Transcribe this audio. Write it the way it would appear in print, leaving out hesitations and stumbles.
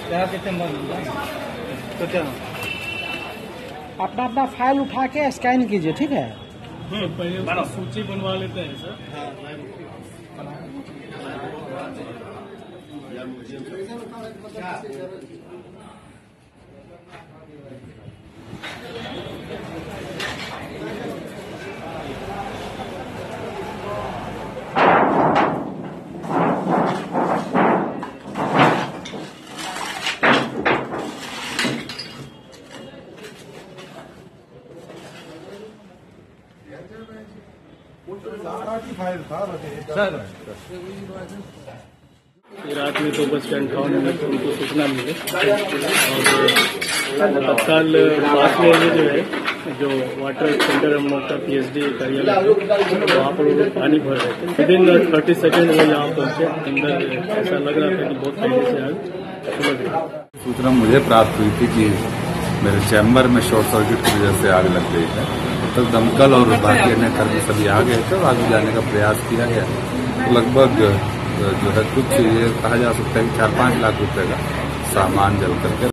तो क्या अपना अपना फाइल उठा के स्कैन कीजिए, ठीक है? पहले सूची बनवा लेते हैं सर। रात में 2:58 उनको सूचना मिली और तत्काल पास में जो है जो वाटर सेंटर हम लोग का PSD कार्यालय वहाँ पर वो पानी भर रहे थे। विदिन 30 सेकेंड वो यहाँ पहुँचे। अंदर ऐसा लग रहा था कि बहुत पहले से आग सुलग गई। सूचना मुझे प्राप्त हुई थी कि मेरे चैम्बर में शॉर्ट सर्किट की वजह से आग लग गई है। तो दमकल और बाकी अन्य कर्मी सभी आ गए थे और आग बुझाने का प्रयास किया गया। तो लगभग जो है कुछ ये कहा जा सकता है कि 4-5 लाख रुपए का सामान जल करके